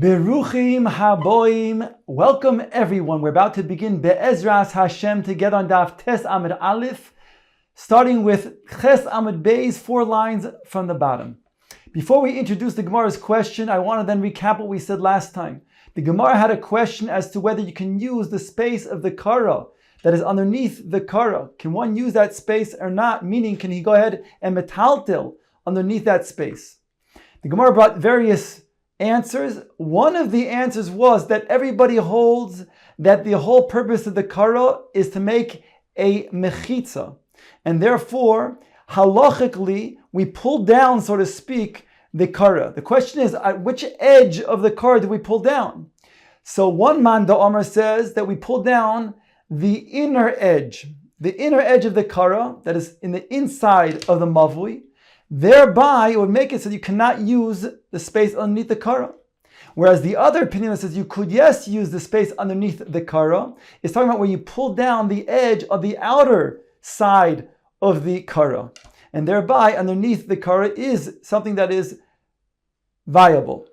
Beruchim haboim. Welcome everyone. We're about to begin Be'ezras Hashem together on Daf Tes Amud Aleph, starting with Ches Amud Beis, 4 lines from the bottom. Before we introduce the Gemara's question, I want to then recap what we said last time. The Gemara had a question as to whether you can use the space of the kara that is underneath the kara. Can one use that space or not? Meaning, can he go ahead and metaltel underneath that space? The Gemara brought various answers. One of the answers was that everybody holds that the whole purpose of the kara is to make a mechitza, and therefore halachically we pull down, so to speak, the kara. The question is, at which edge of the kara do we pull down? So one man Omer says that we pull down the inner edge of the kara, that is in the inside of the mavui. Thereby, it would make it so you cannot use the space underneath the kara. Whereas the other opinion that says you could, yes, use the space underneath the kara is talking about where you pull down the edge of the outer side of the kara. And thereby, underneath the kara is something that is viable.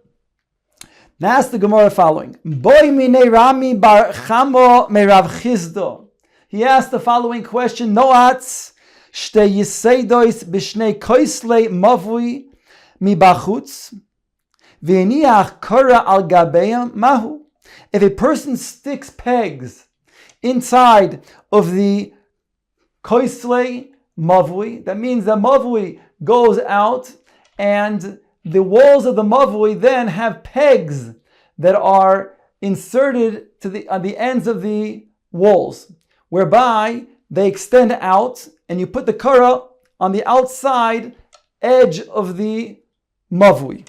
Now ask the Gemara following. Boy mine Rami bar Chamo merav Chizdo. He asked the following question, Noatz Shte Yiseidois b'shnei koislei mavui mibachutz v'eniach kara al gabeim mahu. If a person sticks pegs inside of the koislei mavui, that means the mavui goes out and the walls of the mavui then have pegs that are inserted on the ends of the walls, whereby they extend out, and you put the kara on the outside edge of the mavui.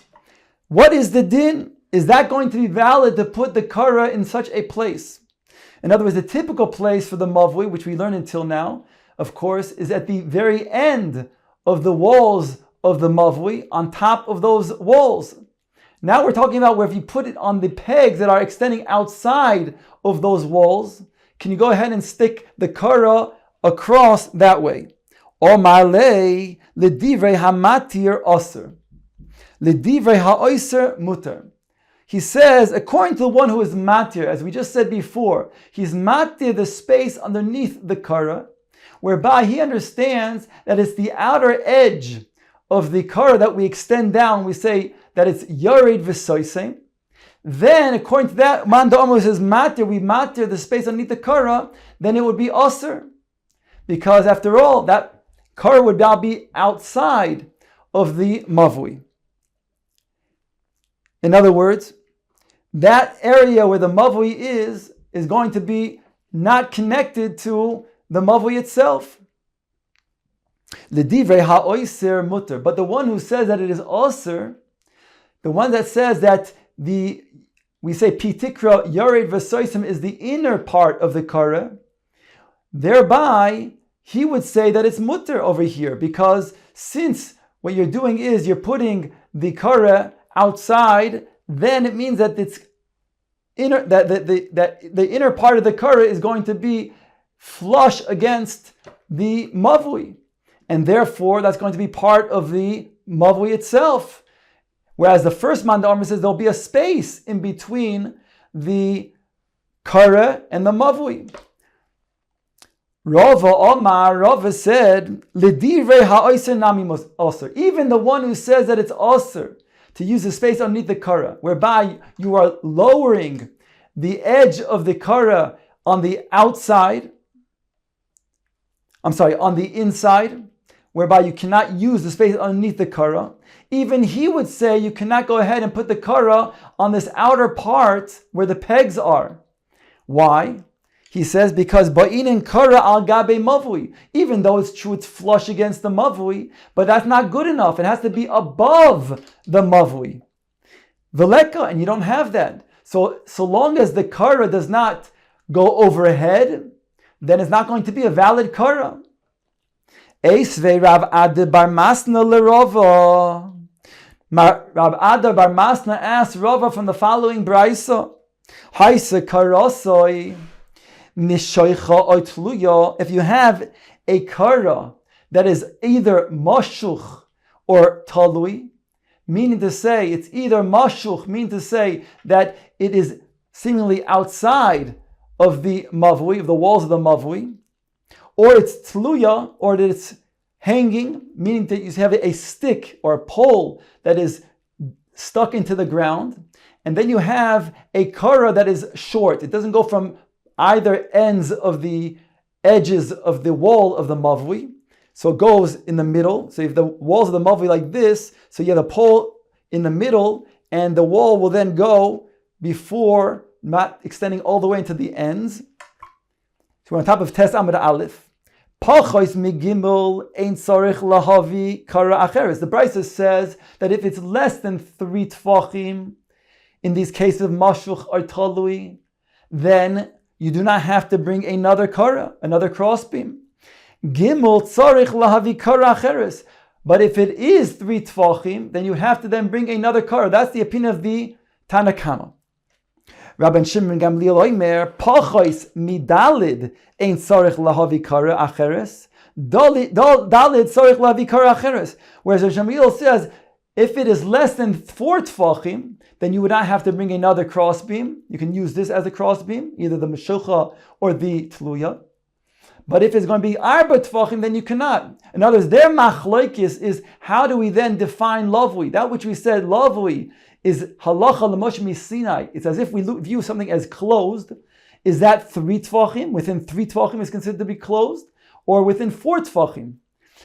What is the din? Is that going to be valid to put the kara in such a place? In other words, the typical place for the mavui, which we learned until now, of course, is at the very end of the walls of the mavui, on top of those walls. Now we're talking about where if you put it on the pegs that are extending outside of those walls, can you go ahead and stick the kara across that way? Omarle ledivrei hamatir oser, ledivrei haoser mutar. He says, according to the one who is matir, as we just said before, he's matir the space underneath the kara, whereby he understands that it's the outer edge of the kara that we extend down. We say that it's yared v'soisem. Then, according to that, man da'omer says matir, we matir the space underneath the kara, then it would be aser. Because after all, that kara would now be outside of the mavui. In other words, that area where the mavui is going to be not connected to the mavui itself. L'divrei ha'oiser mutter. But the one who says that it is aser, the one that says that we say pitikra yared v'soisim is the inner part of the kara, thereby he would say that it's mutter over here, because since what you're doing is you're putting the kara outside, then it means that it's inner, that the inner part of the kara is going to be flush against the mavui, and therefore that's going to be part of the mavui itself. Whereas the first man Amr says there'll be a space in between the kara and the mavui. Rava said, L'divrei ha'oser nami oser. Even the one who says that it's oser to use the space underneath the kara, whereby you are lowering the edge of the kara on the outside, on the inside, whereby you cannot use the space underneath the kara. Even he would say you cannot go ahead and put the kara on this outer part where the pegs are. Why? He says because ba'inin kara al gabe mavui. Even though it's true it's flush against the mavui, but that's not good enough. It has to be above the mavui. Veleka, and you don't have that. So long as the kara does not go overhead, then it's not going to be a valid kara. Eisvei Rav Ada bar Masna leRava. Rav Ada bar Masna asked Rava from the following brayso: Haisa karosoi nishoicha oitluya. If you have a kara that is either moshuch or talui, meaning to say it's either mashuch, meaning to say that it is seemingly outside of the mavui, of the walls of the mavui, or it's tluya, or that it's hanging, meaning that you have a stick or a pole that is stuck into the ground, and then you have a kara that is short. It doesn't go from either ends of the edges of the wall of the mavui, so it goes in the middle. So if the walls of the mavui like this, so you have the pole in the middle, and the wall will then go before, not extending all the way into the ends. So we're on top of Tes Amud Aleph. Pachos migimel ein tzarich lahavi kara acheres. The Brisa says that if it's less than 3 tfachim, in these cases of mashuch or talui, then you do not have to bring another kara, another crossbeam. Gimel tzarich lahavi kara acheres. But if it is 3 tfachim, then you have to then bring another kara. That's the opinion of the Tanakama. Rabban Shimon Gamliel Oimer, Pachos midalid ein tzarich lahavi kara acheres. Dalid tzarich lahavi kara acheres. Whereas Gamliel says, if it is less than 4 tfachim, then you would not have to bring another crossbeam. You can use this as a crossbeam, either the meshucha or the tluya. But if it's going to be arba tfachim, then you cannot. In other words, their machlokes is how do we then define lavui? That which we said lavui is halacha l'moshe misinai. It's as if we view something as closed. Is that 3 tfachim? Within 3 tfachim is considered to be closed, or within 4 tfachim?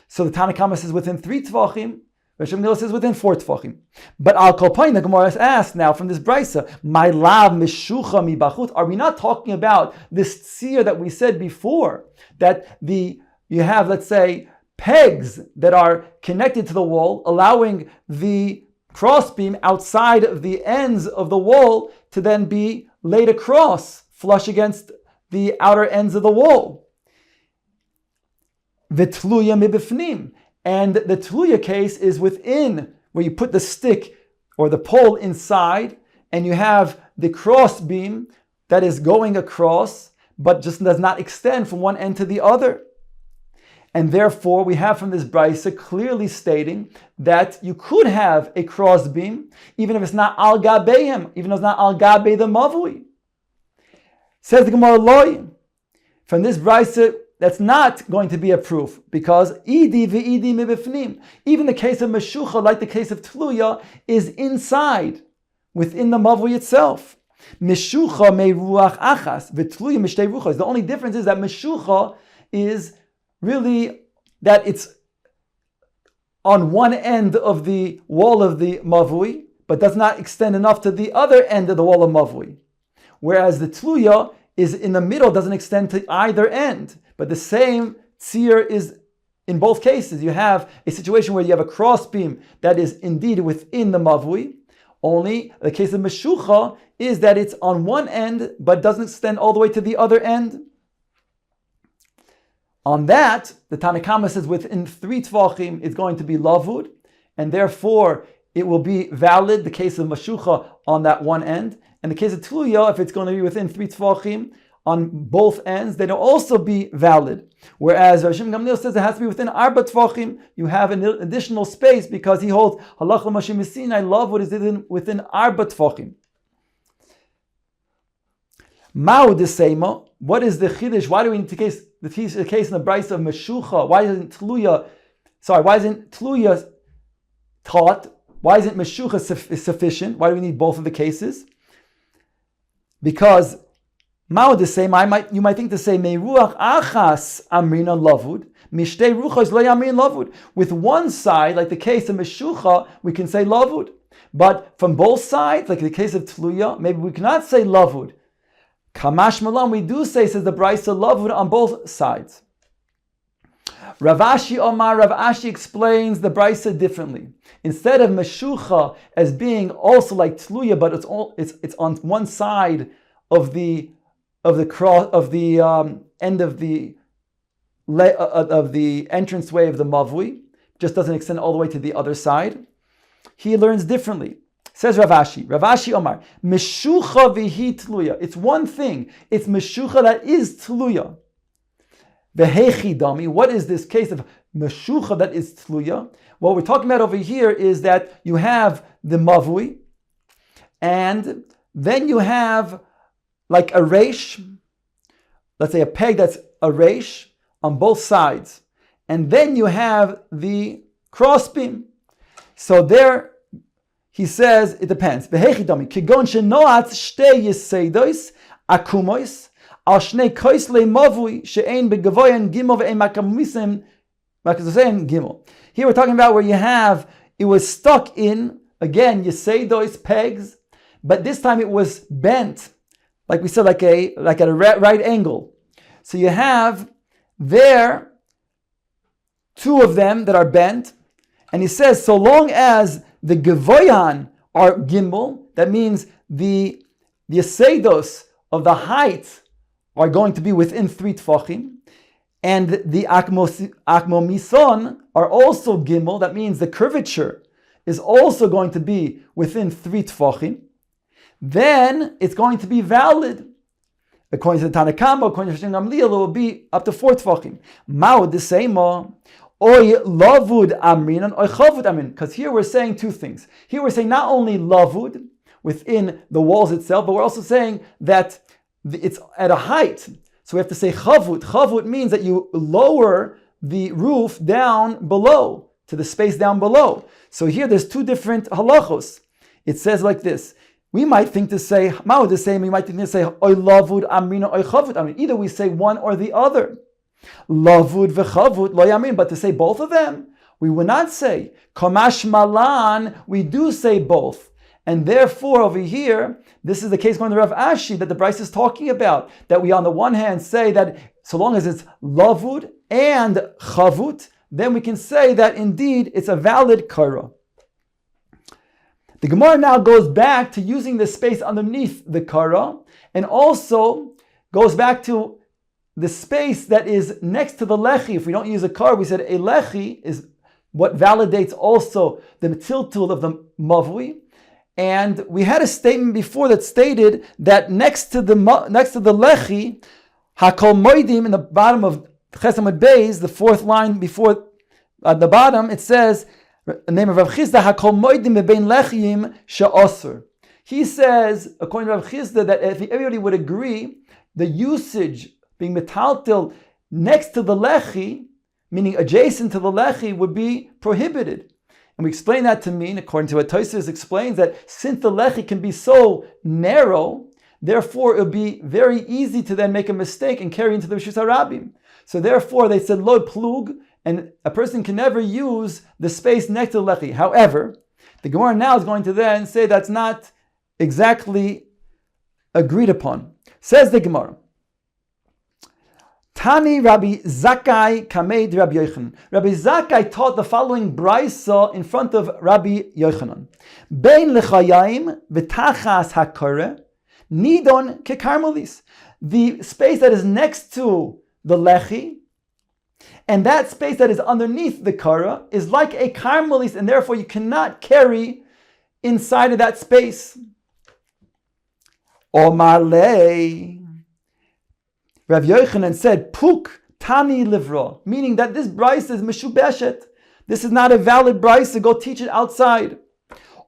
So the Tanakhama says within 3 tfachim. Rosh Hashanah says within 4 tfachim. But al kolpain, the Gemara has asked now from this brisa, my lav mishucha mi bachut. Are we not talking about this tzir that we said before, that you have, let's say, pegs that are connected to the wall, allowing the crossbeam outside of the ends of the wall to then be laid across, flush against the outer ends of the wall. V'tluya mibifnim. And the tluya case is within, where you put the stick or the pole inside, and you have the cross beam that is going across, but just does not extend from one end to the other. And therefore, we have from this brisa clearly stating that you could have a cross beam, even if it's not al gabeim, even though it's not al gabe the mavui. Says the Gemara Loi. From this brisa, that's not going to be a proof, because idi v'idi mibifnim, even the case of meshucha, like the case of tluya, is inside, within the mavui itself. Meshucha me ruach achas, v'tluya mishtei ruchos. The only difference is that meshucha is really that it's on one end of the wall of the mavui, but does not extend enough to the other end of the wall of mavui. Whereas the tluya is in the middle, doesn't extend to either end. But the same tzir is in both cases. You have a situation where you have a cross beam that is indeed within the mavui. Only the case of meshucha is that it's on one end, but doesn't extend all the way to the other end. On that, the Tanakhama says within 3 tvachim it's going to be lavud, and therefore it will be valid, the case of meshucha on that one end. And the case of tluya, if it's going to be within 3 tvachim on both ends, then it'll also be valid. Whereas Rosh Gamliel says it has to be within arba tvachim. You have an additional space because he holds halach l'moshe misinai, lavud is within arba tvachim. Ma'u d'seima. What is the chiddush? Why do we need to teach the case in the brisa of meshucha? Why isn't tluya taught? Why isn't meshucha sufficient? Why do we need both of the cases? Because Ma'u d'seima, you might think to say meruach achas amrina lavud, mishtei ruchos lo yamrin lavud. With one side, like the case of meshucha, we can say lavud, but from both sides, like the case of tluya, maybe we cannot say lavud. Kamash malam, we do say, says the brisa, lavud on both sides. Rav Ashi explains the brisa differently. Instead of meshucha as being also like tluya, but it's on one side of the cross of the end of the entranceway of the mavui, just doesn't extend all the way to the other side. He learns differently. Says Rav Ashi Omar, meshucha v'hi tluya. It's one thing. It's meshucha that is tluya. Vehechidami. What is this case of meshucha that is tluya? What we're talking about over here is that you have the mavui, and then you have like a reish, let's say a peg that's a reish on both sides, and then you have the crossbeam. So there, he says, it depends. Vehechidami kigon shenoat shtei yiseidos akumois al shnei koisle mavui she'ein begavoyan gimel ve'ein makamisem makazosein gimel. Here we're talking about where you have, it was stuck in, again, yiseidos pegs, but this time it was bent, like we said, like at a right angle. So you have there two of them that are bent, and he says, so long as the gevoyan are gimbal, that means the yeseidos of the height are going to be within 3 tfachim, and the akmomison are also gimbal, that means the curvature is also going to be within 3 tfachim, then it's going to be valid. According to the Tanakama, according to Gamliel, it will be up to 4 tfachim. Ma'od the same, oy lavud amrinan, oy chavud amrin. Because here we're saying two things. Here we're saying not only lavud within the walls itself, but we're also saying that it's at a height. So we have to say chavud. Chavud means that you lower the roof down below, to the space down below. So here there's two different halachos. It says like this. We might think to say, Ma'od the same, we might think to say, oy lavud amrina, oy chavud amrin. Either we say one or the other. Lavud v'chavud lo yamin, but to say both of them, we would not say. Kamash malan, we do say both. And therefore, over here, this is the case going to Rav Ashi that the Bryce is talking about. That we on the one hand say that so long as it's lavud and chavut, then we can say that indeed it's a valid kara. The Gemara now goes back to using the space underneath the kara, and also goes back to the space that is next to the lechi. If we don't use a kara, we said a lechi is what validates also the tiltul of the mavui. And we had a statement before that stated that next to the lechi, hakol moedim, in the bottom of Ches Amud Beis, the 4th line before at the bottom, it says, the name of Rav Chisda, hakol moedim bebein lechiyim she'osur. He says, according to Rav Chisda, that if everybody would agree, the usage being metaltil next to the lechi, meaning adjacent to the lechi, would be prohibited. And we explain that to mean, according to what Tosfos explains, that since the lechi can be so narrow, therefore it would be very easy to then make a mistake and carry into the Rishus HaRabim. So therefore they said lo plug, and a person can never use the space next to the lechi. However, the Gemara now is going to then say that's not exactly agreed upon. Says the Gemara, Tani Rabbi Zakkai Kameid Rabbi Yochanan. Rabbi Zakkai taught the following brisa in front of Rabbi Yochanan. Bein lechayim v'tachas hakore nidon kekarmelis. The space that is next to the lechi and that space that is underneath the kara is like a karmelis, and therefore you cannot carry inside of that space. Omar lei. Rav Yochanan said, Puk tani livra, meaning that this brisa is meshubeshet. This is not a valid brisa. Go teach it outside.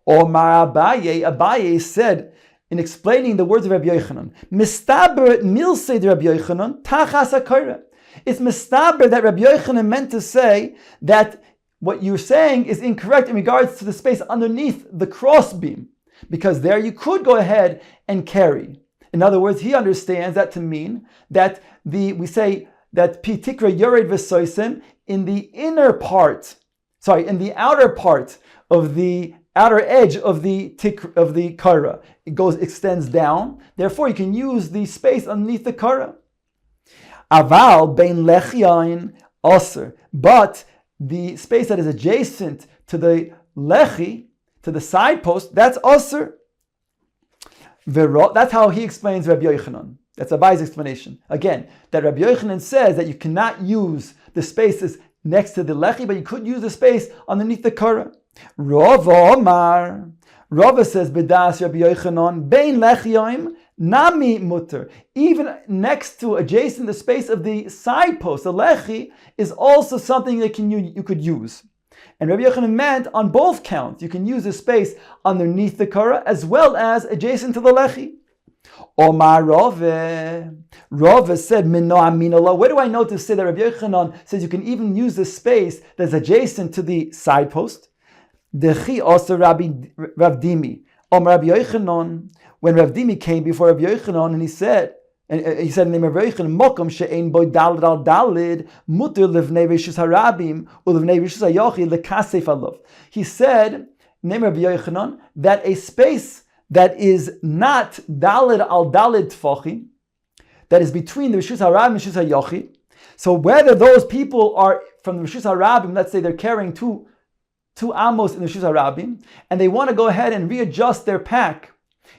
Omar Abaye said, in explaining the words of Rav Yochanan, Mistaber milseid Rav Yochanan tachas hakara. It's mistaber that Rav Yochanan meant to say that what you're saying is incorrect in regards to the space underneath the crossbeam, because there you could go ahead and carry. In other words, he understands that to mean that we say that pi tikra yored v'soisim in the in the outer part of the outer edge of the kara, it extends down. Therefore, you can use the space underneath the kara. Aval bein lechiayin aser, but the space that is adjacent to the lechi, to the side post, that's aser. That's how he explains Rabbi Yochanan. That's Abai's explanation. Again, that Rabbi Yochanan says that you cannot use the spaces next to the lechi, but you could use the space underneath the kara. Rava Omar. Rava says, B'das Rabbi Yochanan, Bein lechiyoim, Nami mutter, even next to, adjacent the space of the side post, the lechi, is also something that you could use. And Rabbi Yochanan meant on both counts, you can use the space underneath the kara as well as adjacent to the lechi. Omar Rove said, Minno Aminallah. Where do I know to say that Rabbi Yochanan says you can even use the space that's adjacent to the side post? Dechi also Rav Dimi. Rabbi Yochanan, when Rav Dimi came before Rabbi Yochanan and he said in the name of Rabbi Yochanan, Mokom she'ein boy dalid al dalid, muter levnei rishus harabim, ulevnei rishus hayochi lekasef alav. He said, in the name of Rabbi Yochanan, that a space that is not dalid al dalid tfachim, that is between the rishus harabim and rishus hayochi. So whether those people are from the rishus harabim, let's say they're carrying two amos in the rishus harabim, and they want to go ahead and readjust their pack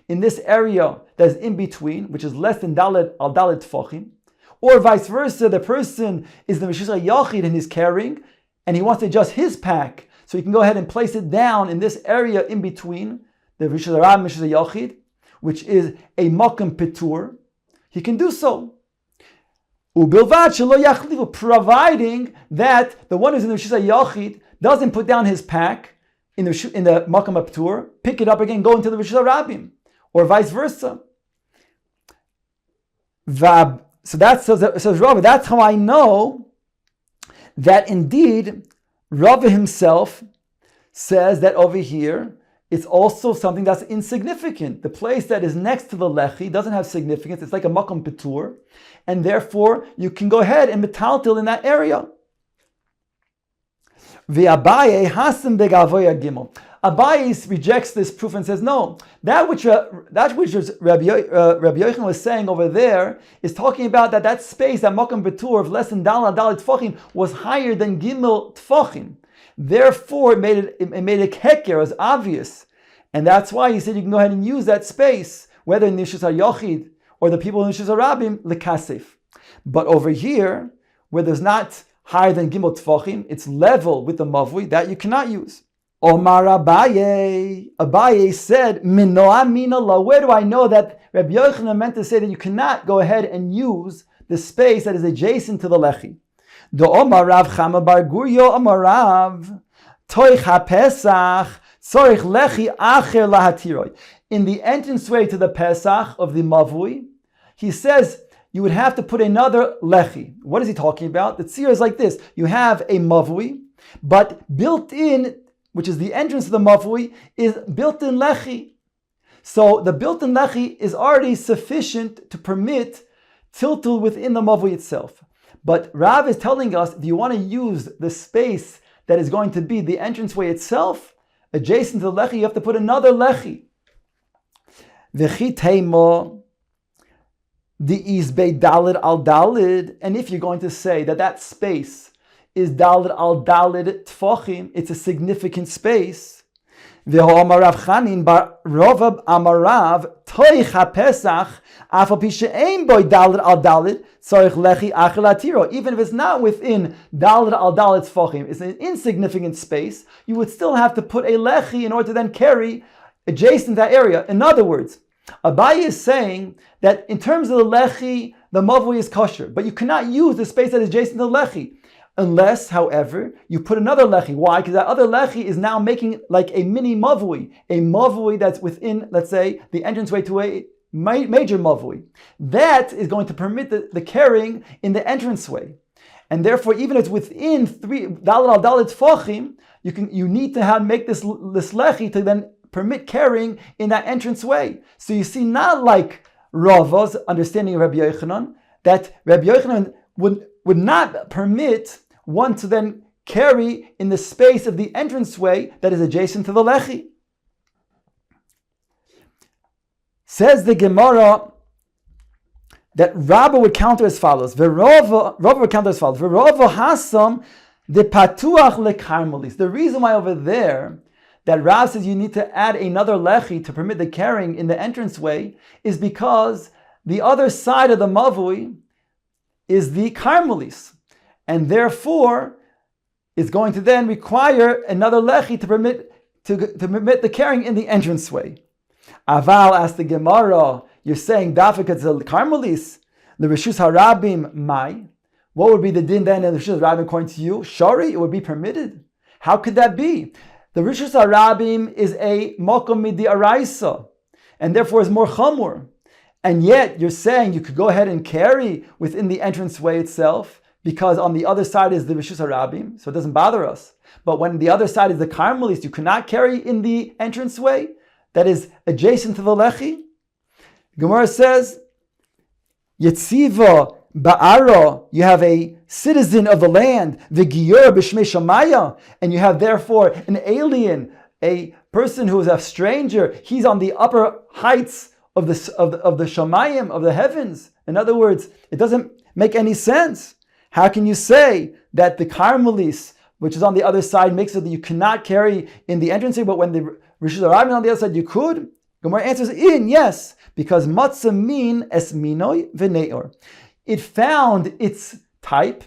in this area that is in between, which is less than dalid al dalid tfachim, or vice versa, the person is the rishus hayochid and he's carrying, and he wants to adjust his pack, so he can go ahead and place it down in this area in between the rishus harabim and rishus hayochid, which is a makam petur. He can do so. Providing that the one who's in the rishus hayochid doesn't put down his pack in the makam petur, pick it up again, go into the rishus harabim, or vice versa. So that says Rava. That's how I know that indeed Rava himself says that over here it's also something that's insignificant. The place that is next to the lechi doesn't have significance. It's like a makam petur, and therefore you can go ahead and metaltil in that area. V'Abaye hasim begavoya gimel. Abaye rejects this proof and says, no, that which Rabbi Yochanan was saying over there is talking about that space, that makam betur of less than dalit tfachim, was higher than gimel tfachim. Therefore, it made it heker, as obvious. And that's why he said you can go ahead and use that space, whether in Nishus HaYochid or the people in Nishus HaRabim, lekasef. But over here, where there's not higher than gimel tfachim, it's level with the mavui, that you cannot use. Omar Abaye said, Minoa minallah. Where do I know that Rabbi Yochanan meant to say that you cannot go ahead and use the space that is adjacent to the lechi? Do Omar Rav Chama Bar Guryo Omar Rav Toich HaPesach Tzorich Lechi Acher Lahatiroi. In the entranceway to the Pesach of the Mavui, he says you would have to put another lechi. What is he talking about? The tzir is like this. You have a Mavui, but built in, which is the entrance to the mavui, is built-in lechi. So the built-in lechi is already sufficient to permit tiltul within the mavui itself. But Rav is telling us, if you want to use the space that is going to be the entranceway itself, adjacent to the lechi, you have to put another lechi. V'chi teimo di'izbei dalid al dalid. And if you're going to say that space is dalid al dalid tfachim, it's a significant space. V'ho amarav chanin bar rovav amarav toich haPesach afal pi she'ein boy dalid al dalid tzorich lechi acher latiro. Even if it's not within dalid al dalid tfachim, it's an insignificant space, you would still have to put a lechi in order to then carry adjacent to that area. In other words, Abaye is saying that in terms of the lechi, the mavui is kosher, but you cannot use the space that is adjacent to the lechi. Unless, however, you put another lechi. Why? Because that other lechi is now making like a mini mavui that's within, let's say, the entranceway to a major mavui. That is going to permit the carrying in the entranceway. And therefore, even if it's within dalid al dalid tfachim, you need to make this lechi to then permit carrying in that entranceway. So you see, not like Rava's understanding of Rabbi Yochanan, that Rabbi Yochanan would not permit one to then carry in the space of the entranceway that is adjacent to the lechi. Says the Gemara that Rabba would counter as follows. Rava would counter as follows. V'rava hasam de patuach lekarmelis. The reason why over there that Rav says you need to add another lechi to permit the carrying in the entranceway is because the other side of the mavui is the karmelis, and therefore is going to then require another lechi to permit the carrying in the entranceway. Aval, asked the Gemara, you're saying dafik it's a karmelis, the Rishus Harabim mai. What would be the din then in the Rishus Harabim according to you? Shari, it would be permitted. How could that be? The Rishus Harabim is a makom midi araisa, and therefore is more chamur. And yet you're saying you could go ahead and carry within the entranceway itself, because on the other side is the Rishus Harabim, so it doesn't bother us. But when the other side is the karmelis, you cannot carry in the entranceway that is adjacent to the lechi. Gemara says, Yetziva ba'ara, you have a citizen of the land, v'giyur b'shmei shamaya, and you have therefore an alien, a person who is a stranger. He's on the upper heights of the shamayim, of the heavens. In other words, it doesn't make any sense. How can you say that the karmelis, which is on the other side, makes it that you cannot carry in the entranceway, but when the Rishus Harabim on the other side you could? Gemara answers yes, because matzah min es minoi v'neor. It found its type,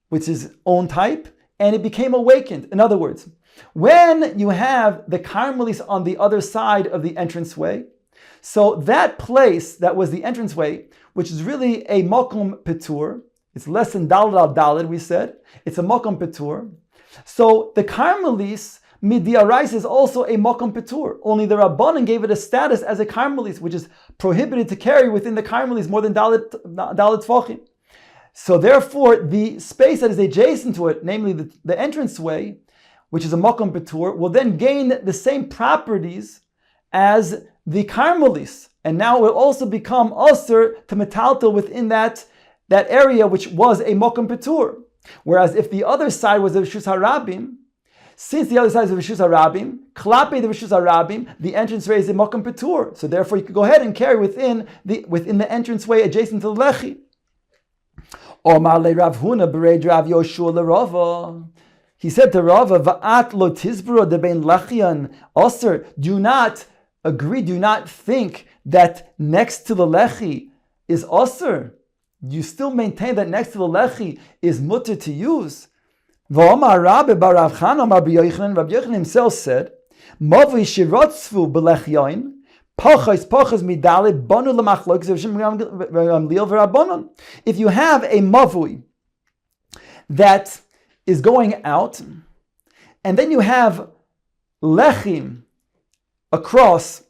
which is own type, and it became awakened. In other words, when you have the karmelis on the other side of the entranceway, so that place that was the entranceway, which is really a makom petur, it's less than daled al daled, we said. It's a makom petur. So the karmelis, midiarais, is also a makom petur. Only the Rabbanan gave it a status as a karmelis, which is prohibited to carry within the karmelis more than daled tfachim. So therefore, the space that is adjacent to it, namely the entranceway, which is a makom petur, will then gain the same properties as the karmelis. And now it will also become usher to metaltal within that area which was a makom petur. Whereas if the other side was the Rishus Harabim, since the other side is the Rishus Harabim, klape the Rishus Harabim, the entranceway is a makom petur. So therefore you could go ahead and carry within the entranceway adjacent to the lechi. Omar le Rav Huna bereid Rav Yoshua le Rava. He said to Rava, Va'at lo tizbro de bein lechian aser. Do not agree, do not think that next to the lechi is aser. You still maintain that next to the lechi is mutter to use. V'omar Rabbi bar Rav Chana Amar Rabbi Yochanan himself said, Mavui shirotzvu b'lechion, pachas midale banu l'machlokes v'Gamliel v'Rabbanon. If you have a mavui that is going out, and then you have lechim across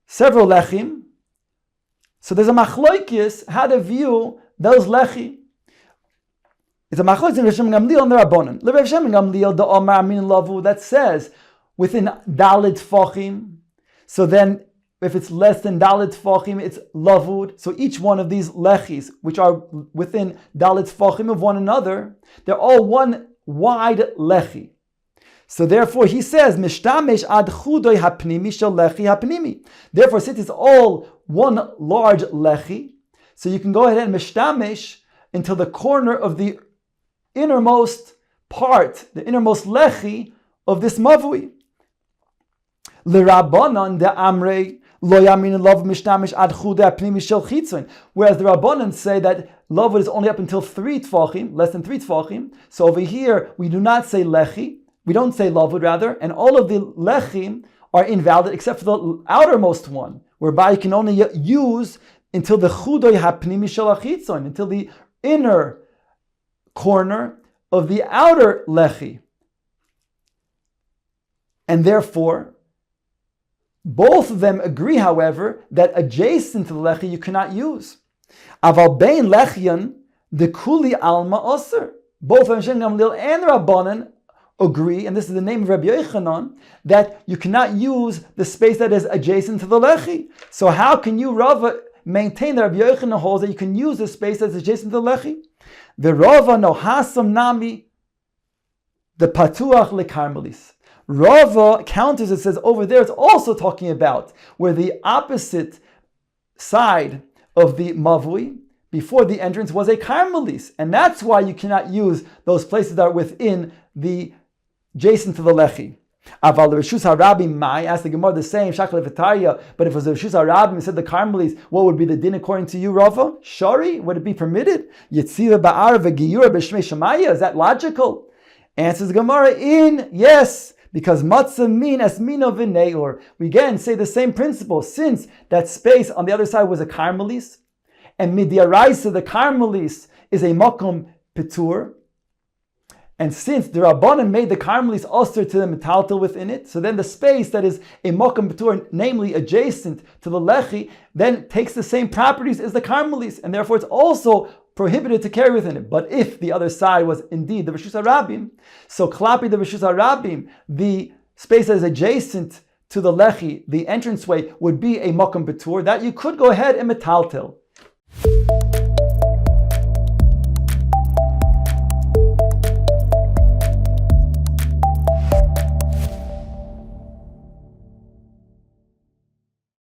several lechim, so there's a machlokes how to view those lechi. It's a machlokes in Rav Shem Gamliel and the Rabbanon. The Rav Shem Gamliel the Omar Amin Lavu that says within Dalit Tfachim. So then, if it's less than Dalit Tfachim, it's lavud. So each one of these lechis, which are within Dalit Tfachim of one another, they're all one wide lechi. So therefore, he says, Mishtamesh ad chudoy hapnimi shel lechi hapnimi. Therefore, since it's all one large lechi, so you can go ahead and mishtamesh until the corner of the innermost part, the innermost lechi of this mavui. L'Rabbanan de Amrei lo yamin love mishtamish ad chudoy hapnimi shel chitzon. Whereas the Rabbanan say that love is only up until 3 tfachim, less than 3 tfachim. So over here, we do not say lechi. We don't say lavud rather, and all of the lechim are invalid except for the outermost one, whereby you can only use until the chudoy hapnimi shel hachitzon, until the inner corner of the outer lechi. And therefore, both of them agree, however, that adjacent to the lechi you cannot use. Aval bein lechian the kuli alma aser. Both Rav Shem Gamliel and Rabbanan agree, and this is the name of Rabbi Yochanan, that you cannot use the space that is adjacent to the lechi. So how can you, Rava, maintain that Rabbi Yochanan holds that you can use the space that's adjacent to the lechi? The Rava no hasam nami, the patuach lekarmelis. Rava counters, it says over there, it's also talking about where the opposite side of the mavui before the entrance was a karmelis, and that's why you cannot use those places that are within the adjacent to the lechi. Aval Rishus Harabim Mai, asked the Gemara the same, Shakal V'Tarya, but if it was the Rishus Harabim, said the Karmelis, what would be the din according to you, Rava? Shari, would it be permitted? Yetziva Ba'ar V'Giyura B'Shmei Shemaya, is that logical? Answers the Gemara in, yes, Because matzah min es mino v'neor. We again say the same principle. Since that space on the other side was a karmelis, and midiaraisa, the karmelis, is a makom petur, and since the Rabbanan made the karmelis osir to the metaltal within it, so then the space that is a makom petur, namely adjacent to the lechi, then takes the same properties as the karmelis, and therefore it's also prohibited to carry within it. But if the other side was indeed the Rishus HaRabim, so klapi the Rishus HaRabim, the space that is adjacent to the lechi, the entranceway, would be a makom petur, that you could go ahead and metaltel.